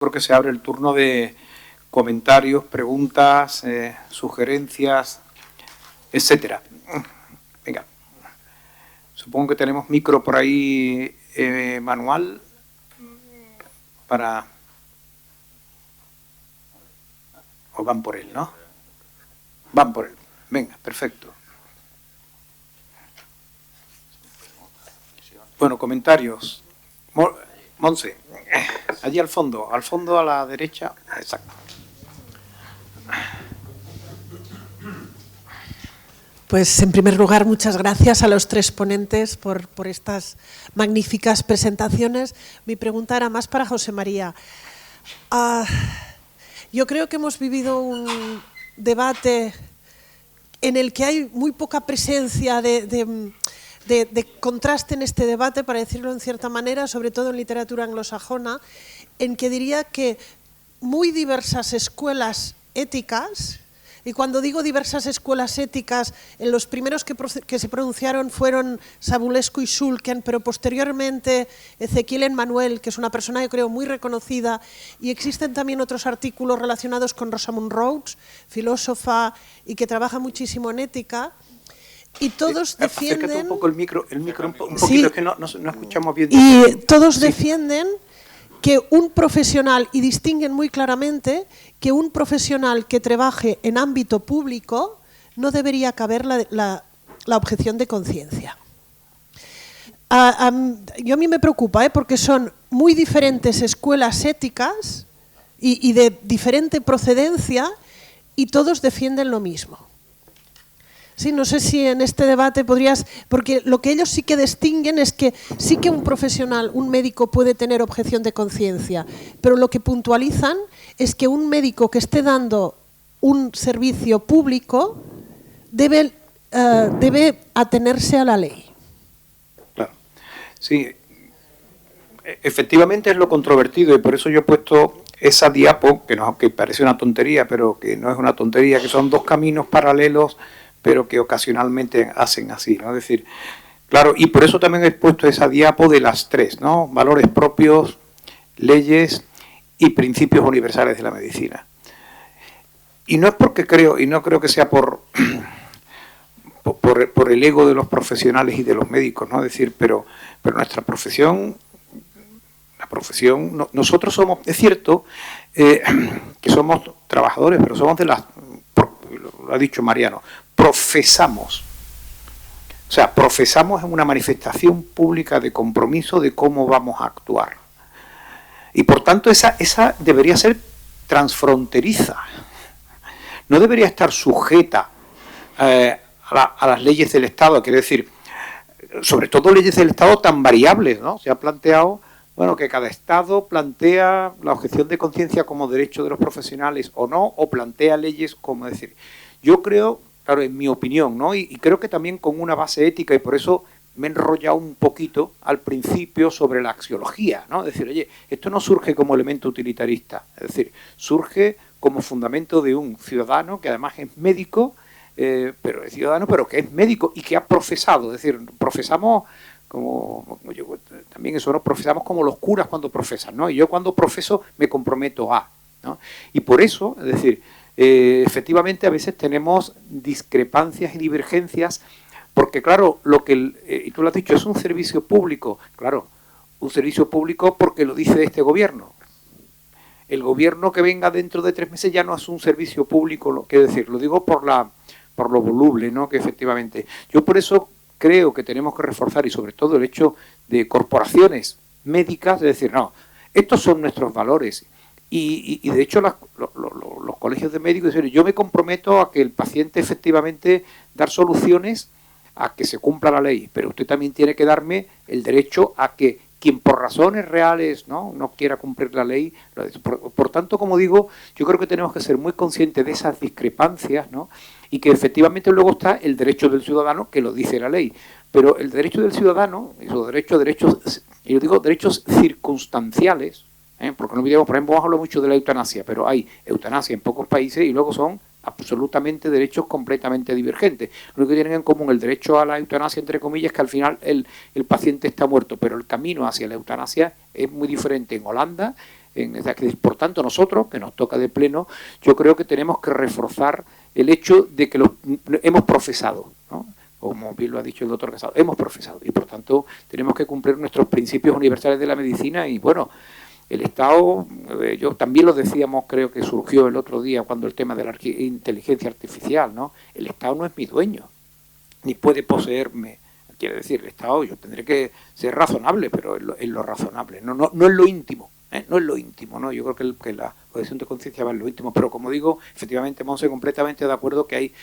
porque se abre el turno de comentarios, preguntas, sugerencias, etcétera. Venga. Supongo que tenemos micro por ahí, manual, para... O van por él, ¿no? Van por él. Venga, perfecto. Bueno, comentarios. Monse, allí al fondo a la derecha. Exacto. Pues en primer lugar, muchas gracias a los tres ponentes por estas magníficas presentaciones. Mi pregunta era más para José María. Yo creo que hemos vivido un debate en el que hay muy poca presencia de contraste en este debate, para decirlo en cierta manera, sobre todo en literatura anglosajona, en que diría que muy diversas escuelas éticas, y cuando digo diversas escuelas éticas, en los primeros que se pronunciaron fueron Savulescu y Schulken, pero posteriormente Ezequiel Emmanuel, que es una persona, yo creo, muy reconocida, y existen también otros artículos relacionados con Rosamund Rhodes, filósofa y que trabaja muchísimo en ética, y todos defienden... Acércate un poco el micro un poquito, sí, es que no escuchamos bien. Y todos defienden que un profesional, y distinguen muy claramente que un profesional que trabaje en ámbito público no debería caber la objeción de conciencia. A mí me preocupa, porque son muy diferentes escuelas éticas y de diferente procedencia, y todos defienden lo mismo. Sí, no sé si en este debate podrías... Porque lo que ellos sí que distinguen es que sí que un profesional, un médico puede tener objeción de conciencia, pero lo que puntualizan es que un médico que esté dando un servicio público debe atenerse a la ley. Claro. Sí, efectivamente es lo controvertido, y por eso yo he puesto esa diapo, que parece una tontería, pero que no es una tontería, que son dos caminos paralelos, pero que ocasionalmente hacen así, ¿no? Es decir, claro, y por eso también he puesto esa diapo de las tres, ¿no? Valores propios, leyes y principios universales de la medicina. Y no es porque creo, y no creo que sea por el ego de los profesionales y de los médicos, ¿no? Es decir, pero nuestra profesión, nosotros somos, es cierto, que somos trabajadores, pero somos de las, lo ha dicho Mariano, profesamos. O sea, profesamos en una manifestación pública de compromiso de cómo vamos a actuar. Y por tanto esa debería ser transfronteriza. No debería estar sujeta a las leyes del Estado, quiero decir, sobre todo leyes del Estado tan variables, ¿no? Se ha planteado, bueno, que cada Estado plantea la objeción de conciencia como derecho de los profesionales o no, o plantea leyes como decir. Yo creo, claro, en mi opinión, ¿no? Y creo que también con una base ética, y por eso me he enrollado un poquito al principio sobre la axiología, ¿no? Es decir, oye, esto no surge como elemento utilitarista, es decir, surge como fundamento de un ciudadano que además es médico, pero es ciudadano, pero que es médico y que ha profesado, es decir, profesamos como yo, también eso, ¿no? Profesamos como los curas cuando profesan, ¿no? Y yo cuando profeso me comprometo a, ¿no? Y por eso, es decir, efectivamente a veces tenemos discrepancias y divergencias, porque claro, lo que y tú lo has dicho, es un servicio público, claro, un servicio público porque lo dice este gobierno. El gobierno que venga dentro de 3 meses ya no es un servicio público, quiero decir, lo digo por lo voluble, ¿no? Que efectivamente. Yo por eso creo que tenemos que reforzar, y sobre todo el hecho de corporaciones médicas, es decir, no, estos son nuestros valores. Y de hecho los colegios de médicos dicen, yo me comprometo a que el paciente efectivamente dar soluciones a que se cumpla la ley, pero usted también tiene que darme el derecho a que quien por razones reales no quiera cumplir la ley. Por tanto, como digo, yo creo que tenemos que ser muy conscientes de esas discrepancias, ¿no? Y que efectivamente luego está el derecho del ciudadano, que lo dice la ley. Pero el derecho del ciudadano, esos derechos, yo digo derechos circunstanciales, porque no olvidemos, por ejemplo, vamos a hablar mucho de la eutanasia, pero hay eutanasia en pocos países y luego son absolutamente derechos completamente divergentes. Lo único que tienen en común el derecho a la eutanasia, entre comillas, es que al final el paciente está muerto, pero el camino hacia la eutanasia es muy diferente en Holanda, Por tanto, nosotros, que nos toca de pleno, yo creo que tenemos que reforzar el hecho de que hemos profesado, ¿no? Como bien lo ha dicho el doctor Casado, hemos profesado y por tanto tenemos que cumplir nuestros principios universales de la medicina y bueno, el Estado, yo también lo decíamos, creo que surgió el otro día cuando el tema de la inteligencia artificial, ¿no? El Estado no es mi dueño, ni puede poseerme. Quiere decir, el Estado, yo tendré que ser razonable, pero en lo razonable, no en lo íntimo. No es lo íntimo, ¿no? Yo creo que la objeción de conciencia va en lo íntimo, pero como digo, efectivamente, Monse, completamente de acuerdo que hay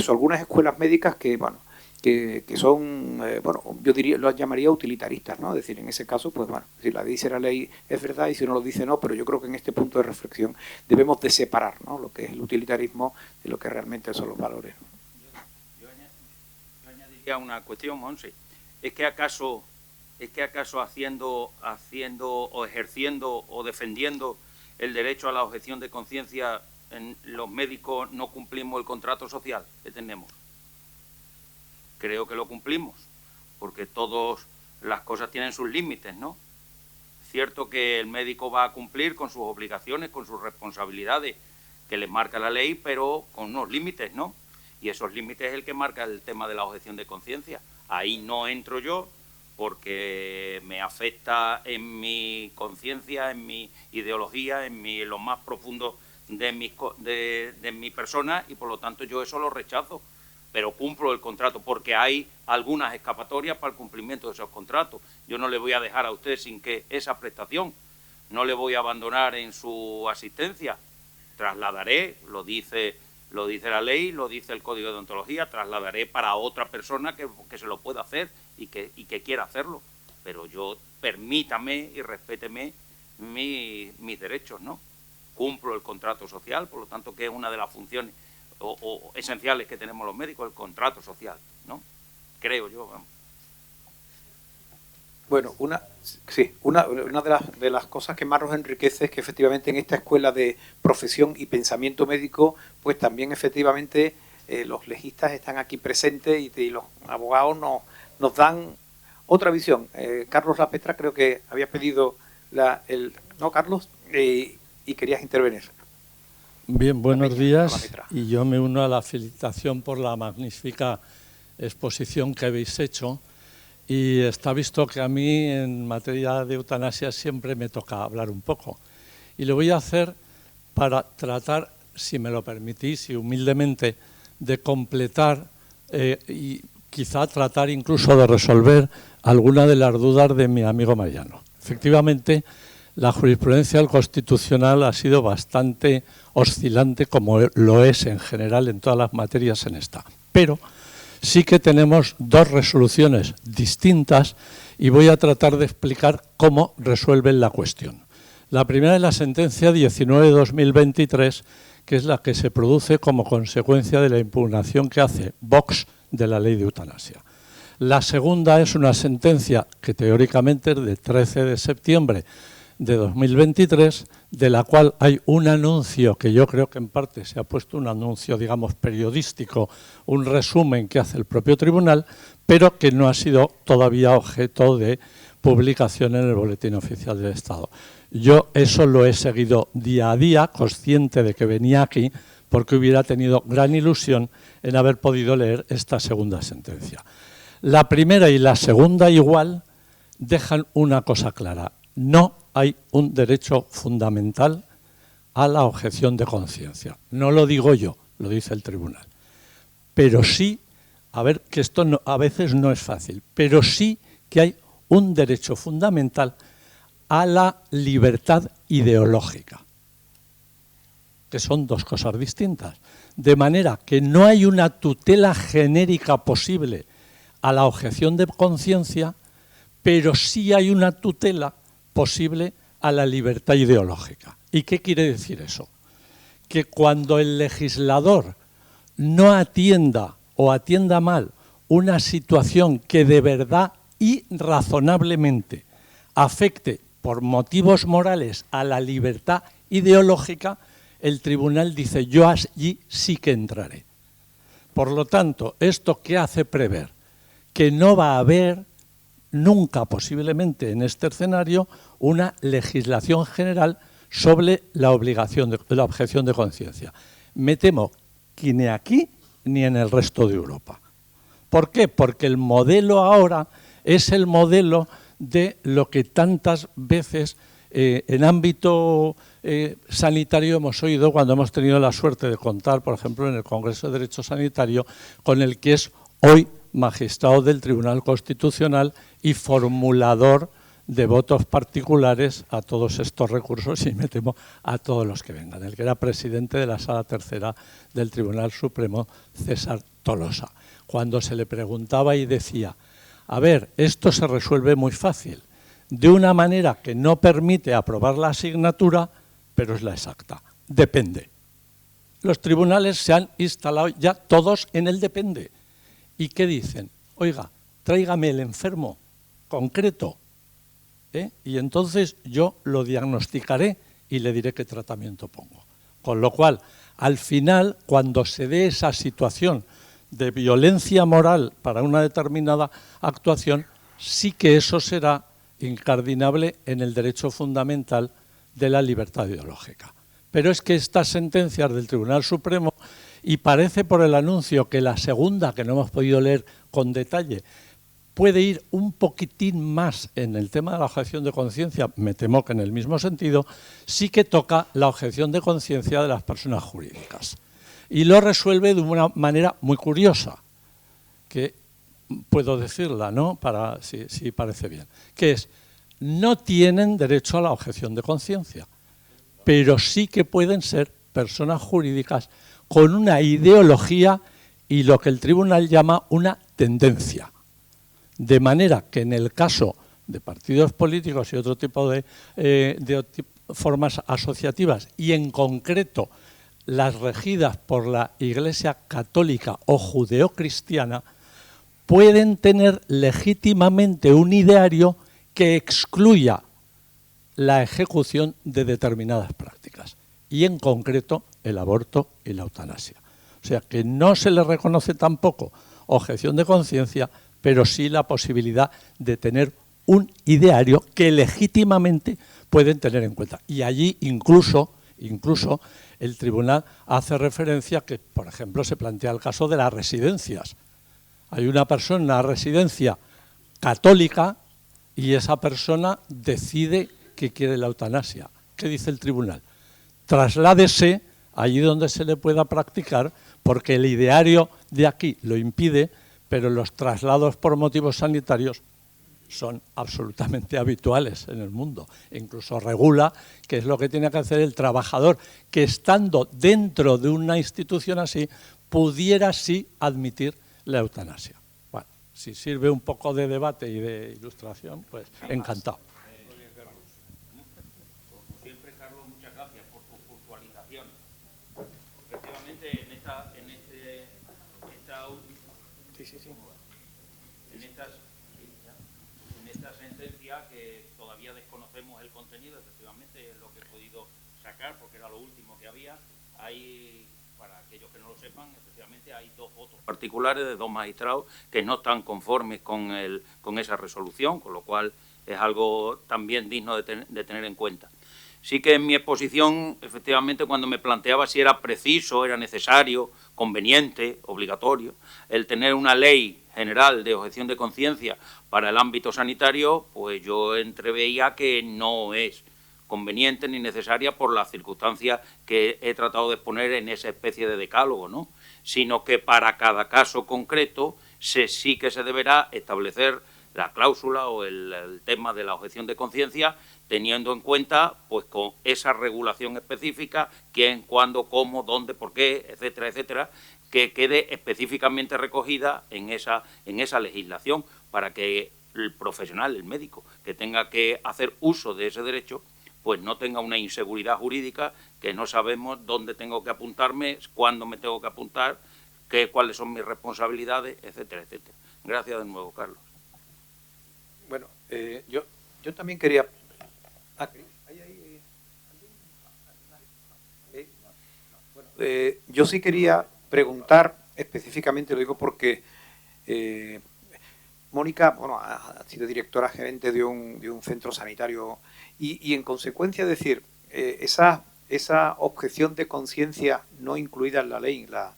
algunas escuelas médicas que, bueno, que son, bueno, yo diría, lo llamaría utilitaristas, ¿no? Es decir, en ese caso, pues bueno, si la dice la ley es verdad y si no lo dice no, pero yo creo que en este punto de reflexión debemos de separar, ¿no? Lo que es el utilitarismo de lo que realmente son los valores, ¿no? Yo añadiría una cuestión, Monse, ¿es que acaso haciendo o ejerciendo o defendiendo el derecho a la objeción de conciencia los médicos no cumplimos el contrato social que tenemos? Creo que lo cumplimos, porque todas las cosas tienen sus límites, ¿no? Es cierto que el médico va a cumplir con sus obligaciones, con sus responsabilidades que les marca la ley, pero con unos límites, ¿no? Y esos límites es el que marca el tema de la objeción de conciencia. Ahí no entro yo, porque me afecta en mi conciencia, en mi ideología, en lo más profundo de mi persona y por lo tanto yo eso lo rechazo, pero cumplo el contrato porque hay algunas escapatorias para el cumplimiento de esos contratos. Yo no le voy a dejar a usted sin que esa prestación, no le voy a abandonar en su asistencia, trasladaré, lo dice la ley, lo dice el Código de Deontología, trasladaré para otra persona que se lo pueda hacer y que quiera hacerlo, pero yo permítame y respéteme mis derechos, ¿no? Cumplo el contrato social, por lo tanto que es una de las funciones o esenciales que tenemos los médicos, el contrato social, ¿no? Creo yo, vamos. Bueno, una de las cosas que más nos enriquece es que efectivamente en esta escuela de profesión y pensamiento médico, pues también efectivamente los legistas están aquí presentes y los abogados nos dan otra visión. Carlos Lapetra creo que había pedido ¿no, Carlos? Y querías intervenir. Bien, buenos días. Y yo me uno a la felicitación por la magnífica exposición que habéis hecho. Y está visto que a mí en materia de eutanasia siempre me toca hablar un poco. Y lo voy a hacer para tratar, si me lo permitís y humildemente, de completar y quizá tratar incluso de resolver alguna de las dudas de mi amigo Mariano. Efectivamente, la jurisprudencia del Constitucional ha sido bastante oscilante, como lo es en general en todas las materias en esta. Pero sí que tenemos dos resoluciones distintas y voy a tratar de explicar cómo resuelven la cuestión. La primera es la sentencia 19/2023, que es la que se produce como consecuencia de la impugnación que hace Vox de la ley de eutanasia. La segunda es una sentencia que teóricamente es de 13 de septiembre de 2023, de la cual hay un anuncio que yo creo que en parte se ha puesto un anuncio, digamos, periodístico, un resumen que hace el propio tribunal, pero que no ha sido todavía objeto de publicación en el Boletín Oficial del Estado. Yo eso lo he seguido día a día, consciente de que venía aquí, porque hubiera tenido gran ilusión en haber podido leer esta segunda sentencia. La primera y la segunda igual dejan una cosa clara: no hay un derecho fundamental a la objeción de conciencia. No lo digo yo, lo dice el tribunal. Pero sí, a ver, que esto no, a veces no es fácil, pero sí que hay un derecho fundamental a la libertad ideológica, que son dos cosas distintas. De manera que no hay una tutela genérica posible a la objeción de conciencia, pero sí hay una tutela posible a la libertad ideológica. ¿Y qué quiere decir eso? Que cuando el legislador no atienda o atienda mal una situación que de verdad y razonablemente afecte por motivos morales a la libertad ideológica, el tribunal dice: yo allí sí que entraré. Por lo tanto, ¿esto qué hace prever? Que no va a haber nunca, posiblemente en este escenario, una legislación general sobre la objeción de conciencia. Me temo que ni aquí ni en el resto de Europa. ¿Por qué? Porque el modelo ahora es el modelo de lo que tantas veces en ámbito sanitario hemos oído cuando hemos tenido la suerte de contar, por ejemplo, en el Congreso de Derecho Sanitario, con el que es hoy magistrado del Tribunal Constitucional y formulador de votos particulares a todos estos recursos y me temo a todos los que vengan. El que era presidente de la Sala Tercera del Tribunal Supremo, César Tolosa. Cuando se le preguntaba y decía, a ver, esto se resuelve muy fácil, de una manera que no permite aprobar la asignatura, pero es la exacta. Depende. Los tribunales se han instalado ya todos en el depende. ¿Y qué dicen? Oiga, tráigame el enfermo concreto, y entonces yo lo diagnosticaré y le diré qué tratamiento pongo. Con lo cual, al final, cuando se dé esa situación de violencia moral para una determinada actuación, sí que eso será incardinable en el derecho fundamental de la libertad ideológica. Pero es que estas sentencias del Tribunal Supremo, y parece por el anuncio que la segunda, que no hemos podido leer con detalle, puede ir un poquitín más en el tema de la objeción de conciencia, me temo que en el mismo sentido, sí que toca la objeción de conciencia de las personas jurídicas. Y lo resuelve de una manera muy curiosa, que puedo decirla, ¿no? Si parece bien, que es, no tienen derecho a la objeción de conciencia, pero sí que pueden ser personas jurídicas con una ideología y lo que el tribunal llama una tendencia. De manera que en el caso de partidos políticos y otro tipo de formas asociativas, y en concreto las regidas por la Iglesia católica o judeocristiana, pueden tener legítimamente un ideario que excluya la ejecución de determinadas prácticas, y en concreto el aborto y la eutanasia. O sea que no se le reconoce tampoco objeción de conciencia, pero sí la posibilidad de tener un ideario que legítimamente pueden tener en cuenta. Y allí incluso el tribunal hace referencia que, por ejemplo, se plantea el caso de las residencias. Hay una persona en una residencia católica y esa persona decide que quiere la eutanasia. ¿Qué dice el tribunal? Trasládese allí donde se le pueda practicar, porque el ideario de aquí lo impide, pero los traslados por motivos sanitarios son absolutamente habituales en el mundo. Incluso regula qué es lo que tiene que hacer el trabajador, que estando dentro de una institución así, pudiera sí admitir la eutanasia. Bueno, si sirve un poco de debate y de ilustración, pues encantado. Como siempre, Carlos, muchas gracias por tu puntualización. Efectivamente, en esta sentencia, que todavía desconocemos el contenido, efectivamente es lo que he podido sacar porque era lo último que había. Hay, para aquellos que no lo sepan, efectivamente hay dos votos particulares de dos magistrados que no están conformes con esa resolución, con lo cual es algo también digno de tener en cuenta. Sí que en mi exposición, efectivamente, cuando me planteaba si era preciso, era necesario, conveniente, obligatorio, el tener una ley general de objeción de conciencia para el ámbito sanitario, pues yo entreveía que no es conveniente ni necesaria por las circunstancias que he tratado de exponer en esa especie de decálogo, ¿no? Sino que para cada caso concreto sí que se deberá establecer la cláusula o el tema de la objeción de conciencia, teniendo en cuenta pues con esa regulación específica, quién, cuándo, cómo, dónde, por qué, etcétera, etcétera, que quede específicamente recogida en esa legislación para que el profesional, el médico, que tenga que hacer uso de ese derecho, pues no tenga una inseguridad jurídica, que no sabemos dónde tengo que apuntarme, cuándo me tengo que apuntar, cuáles son mis responsabilidades, etcétera, etcétera. Gracias de nuevo, Carlos. Bueno, yo también quería... yo sí quería preguntar específicamente, lo digo porque Mónica, bueno, ha sido directora gerente de un centro sanitario y en consecuencia decir, esa objeción de conciencia no incluida en la ley, la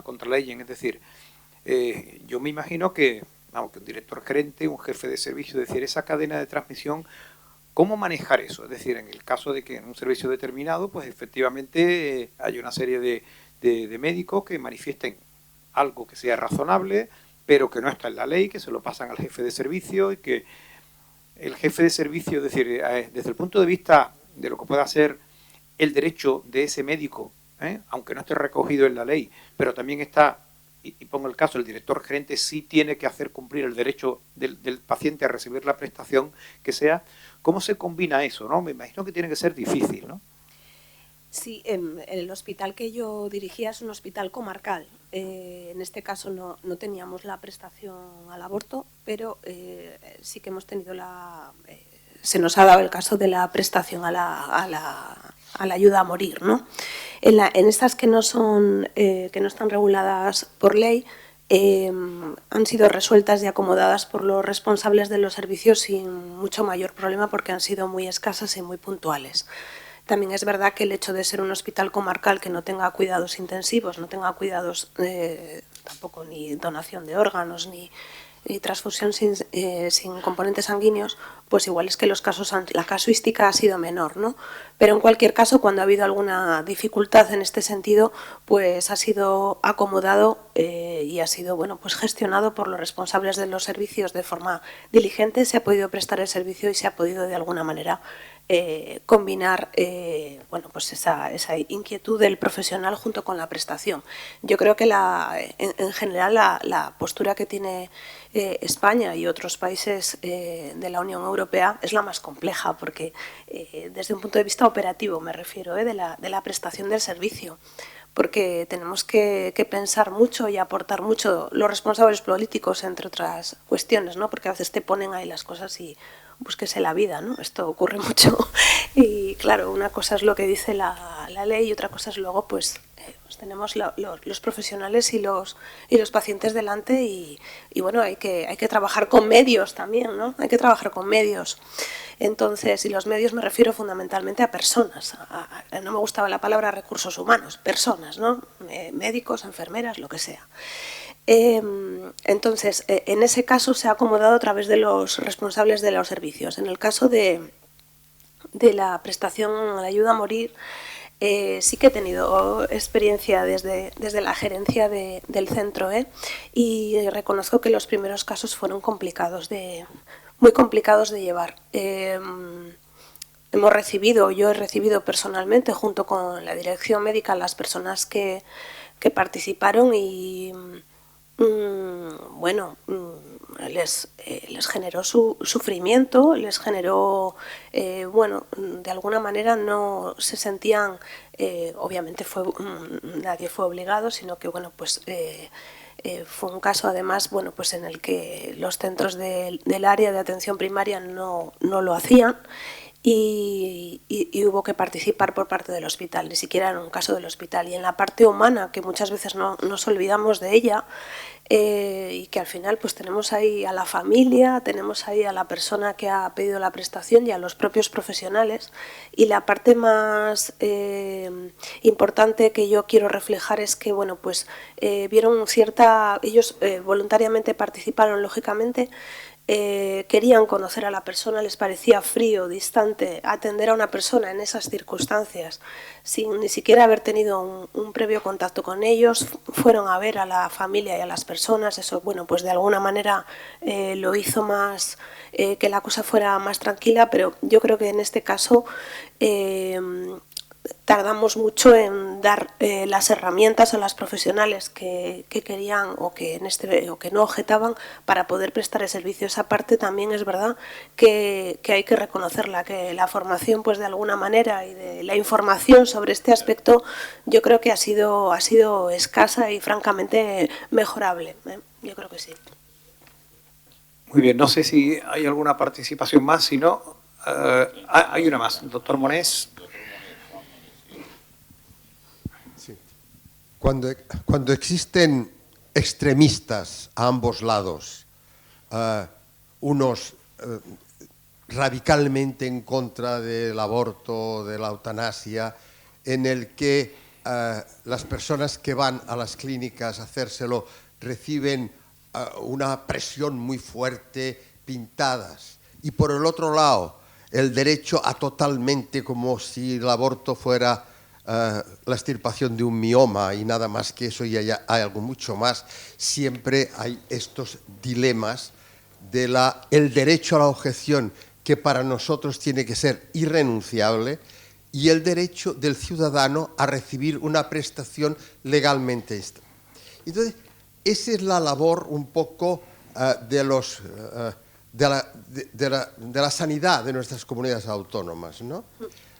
contraley, es decir, yo me imagino que, vamos, que un director gerente, un jefe de servicio, es decir, esa cadena de transmisión, ¿cómo manejar eso? Es decir, en el caso de que en un servicio determinado, pues efectivamente hay una serie de médicos que manifiesten algo que sea razonable, pero que no está en la ley, que se lo pasan al jefe de servicio y que el jefe de servicio, es decir, desde el punto de vista de lo que pueda ser el derecho de ese médico, aunque no esté recogido en la ley, pero también está, y pongo el caso, el director gerente sí tiene que hacer cumplir el derecho del paciente a recibir la prestación que sea. ¿Cómo se combina eso, no? Me imagino que tiene que ser difícil, ¿no? Sí, el hospital que yo dirigía es un hospital comarcal. En este caso no teníamos la prestación al aborto, pero sí que hemos tenido se nos ha dado el caso de la prestación a la ayuda a morir, ¿no? En estas que no están reguladas por ley, han sido resueltas y acomodadas por los responsables de los servicios sin mucho mayor problema porque han sido muy escasas y muy puntuales. También es verdad que el hecho de ser un hospital comarcal que no tenga cuidados intensivos, no tenga cuidados tampoco ni donación de órganos ni transfusión sin componentes sanguíneos, pues igual es que la casuística ha sido menor, ¿no? Pero en cualquier caso, cuando ha habido alguna dificultad en este sentido, pues ha sido acomodado y ha sido, bueno, pues gestionado por los responsables de los servicios de forma diligente, se ha podido prestar el servicio y se ha podido de alguna manera combinar bueno, pues esa inquietud del profesional junto con la prestación. Yo creo que en general la postura que tiene España y otros países de la Unión Europea es la más compleja porque desde un punto de vista operativo me refiero, de la prestación del servicio, porque tenemos que pensar mucho y aportar mucho los responsables políticos, entre otras cuestiones, ¿no? Porque a veces te ponen ahí las cosas y búsquese la vida, ¿no? Esto ocurre mucho y claro, una cosa es lo que dice la ley y otra cosa es luego pues tenemos los profesionales y los pacientes delante y bueno, hay que trabajar con medios también, ¿no? Hay que trabajar con medios. Entonces, y los medios me refiero fundamentalmente a personas, no me gustaba la palabra recursos humanos, personas, ¿no? Médicos, enfermeras, lo que sea. Entonces, en ese caso se ha acomodado a través de los responsables de los servicios. En el caso de la prestación a la ayuda a morir, sí que he tenido experiencia desde la gerencia del centro y reconozco que los primeros casos fueron muy complicados de llevar. Yo he recibido personalmente junto con la dirección médica las personas que participaron y bueno, les generó sufrimiento, les generó, bueno, de alguna manera no se sentían, obviamente nadie fue obligado, sino que bueno, pues fue un caso además, bueno, pues en el que los centros del área de atención primaria no lo hacían. Y hubo que participar por parte del hospital, ni siquiera en un caso del hospital. Y en la parte humana, que muchas veces no nos olvidamos de ella, y que al final pues tenemos ahí a la familia, tenemos ahí a la persona que ha pedido la prestación y a los propios profesionales. Y la parte más importante que yo quiero reflejar es que bueno, pues vieron ellos voluntariamente participaron, lógicamente. Querían conocer a la persona, les parecía frío, distante atender a una persona en esas circunstancias sin ni siquiera haber tenido un previo contacto con ellos. Fueron a ver a la familia y a las personas. Eso, bueno, pues de alguna manera lo hizo más que la cosa fuera más tranquila, pero yo creo que en este caso tardamos mucho en dar las herramientas a las profesionales que querían o que no objetaban para poder prestar el servicio. Esa parte también es verdad que hay que reconocerla, que la formación pues de alguna manera y de la información sobre este aspecto yo creo que ha sido escasa y francamente mejorable. Yo creo que sí. Muy bien, no sé si hay alguna participación más, si no, hay una más. Doctor Monés. Cuando existen extremistas a ambos lados, unos radicalmente en contra del aborto, de la eutanasia, en el que las personas que van a las clínicas a hacérselo reciben una presión muy fuerte, pintadas. Y por el otro lado, el derecho a totalmente, como si el aborto fuera la extirpación de un mioma y nada más que eso, y hay algo mucho más. Siempre hay estos dilemas el derecho a la objeción, que para nosotros tiene que ser irrenunciable, y el derecho del ciudadano a recibir una prestación legalmente. Entonces, esa es la labor un poco de la sanidad de nuestras comunidades autónomas, ¿no?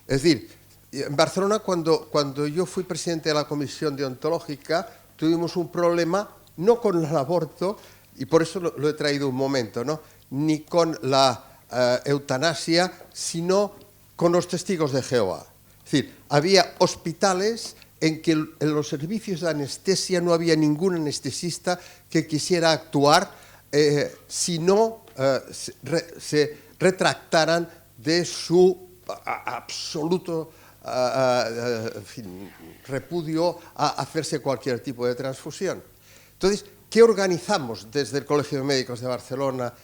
Es decir, en Barcelona, cuando yo fui presidente de la Comisión Deontológica, tuvimos un problema no con el aborto, y por eso lo he traído un momento, ¿no?, ni con la eutanasia, sino con los testigos de Jehová. Es decir, había hospitales en que en los servicios de anestesia no había ningún anestesista que quisiera actuar si no se retractaran de su absoluto repudio a hacerse cualquier tipo de transfusión. Entonces, ¿qué organizamos desde el Colegio de Médicos de Barcelona?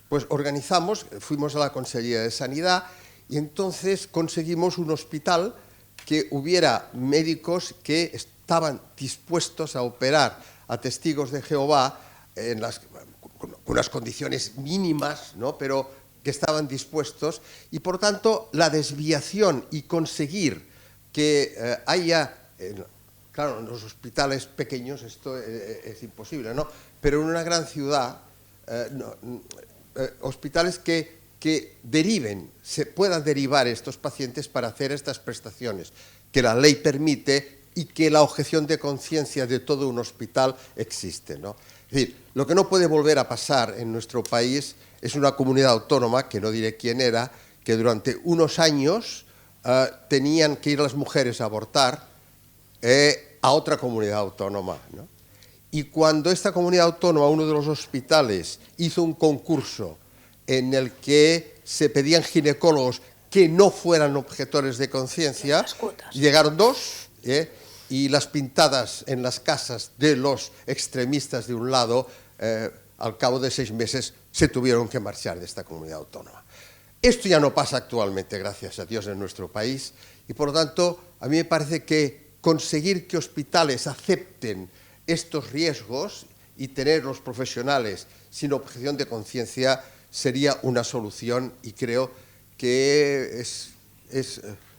Pues organizamos, fuimos a la Consellería de Sanidad y entonces conseguimos un hospital que hubiera médicos que estaban dispuestos a operar a testigos de Jehová con unas condiciones mínimas, ¿no?, pero que estaban dispuestos, y por tanto la desviación y conseguir que haya, claro, en los hospitales pequeños esto es imposible, ¿no?, pero en una gran ciudad, hospitales que se puedan derivar estos pacientes para hacer estas prestaciones que la ley permite y que la objeción de conciencia de todo un hospital existe, ¿no? Es decir, lo que no puede volver a pasar en nuestro país es una comunidad autónoma, que no diré quién era, que durante unos años tenían que ir las mujeres a abortar a otra comunidad autónoma, ¿no? Y cuando esta comunidad autónoma, uno de los hospitales, hizo un concurso en el que se pedían ginecólogos que no fueran objetores de conciencia, llegaron dos, y las pintadas en las casas de los extremistas de un lado, al cabo de 6 meses, se tuvieron que marchar de esta comunidad autónoma. Esto ya no pasa actualmente, gracias a Dios, en nuestro país, y por lo tanto, a mí me parece que conseguir que hospitales acepten estos riesgos y tener los profesionales sin objeción de conciencia sería una solución, y creo que es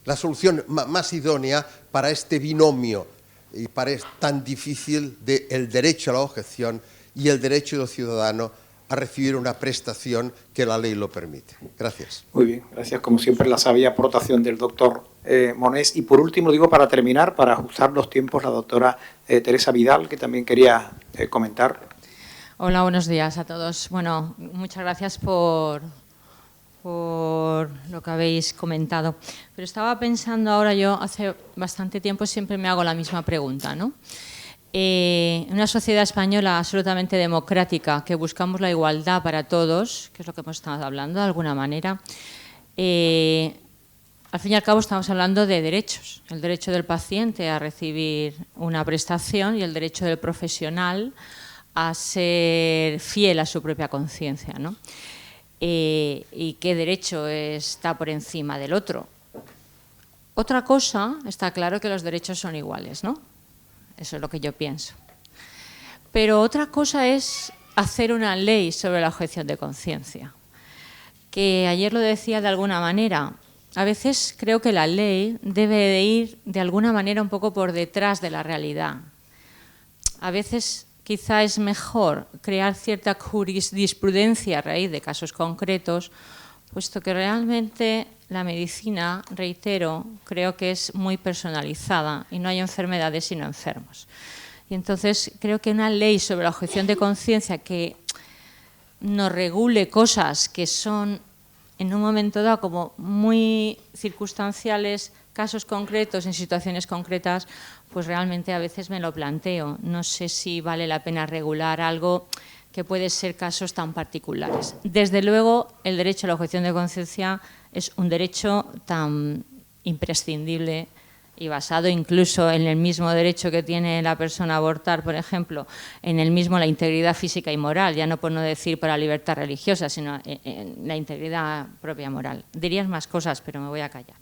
la solución más idónea para este binomio y para tan difícil del derecho a la objeción y el derecho del ciudadano a recibir una prestación que la ley lo permite. Gracias. Muy bien, gracias como siempre la sabia aportación del doctor Monés. Y por último, digo, para terminar, para ajustar los tiempos, la doctora Teresa Vidal, que también quería comentar. Hola, buenos días a todos. Bueno, muchas gracias por lo que habéis comentado. Pero estaba pensando ahora, yo hace bastante tiempo siempre me hago la misma pregunta, ¿no? En una sociedad española absolutamente democrática, que buscamos la igualdad para todos, que es lo que hemos estado hablando de alguna manera, al fin y al cabo estamos hablando de derechos. El derecho del paciente a recibir una prestación y el derecho del profesional a ser fiel a su propia conciencia, ¿no? ¿Y qué derecho está por encima del otro? Otra cosa, está claro que los derechos son iguales, ¿no? Eso es lo que yo pienso. Pero otra cosa es hacer una ley sobre la objeción de conciencia. Que ayer lo decía de alguna manera, a veces creo que la ley debe de ir de alguna manera un poco por detrás de la realidad. A veces quizá es mejor crear cierta jurisprudencia a raíz de casos concretos, puesto que realmente la medicina, reitero, creo que es muy personalizada y no hay enfermedades sino enfermos. Y entonces creo que una ley sobre la objeción de conciencia que nos regule cosas que son en un momento dado como muy circunstanciales, casos concretos, en situaciones concretas, pues realmente a veces me lo planteo. No sé si vale la pena regular algo que puede ser casos tan particulares. Desde luego, el derecho a la objeción de conciencia es un derecho tan imprescindible y basado incluso en el mismo derecho que tiene la persona a abortar, por ejemplo, en el mismo la integridad física y moral, ya no por no decir por la libertad religiosa, sino en la integridad propia moral. Dirías más cosas, pero me voy a callar.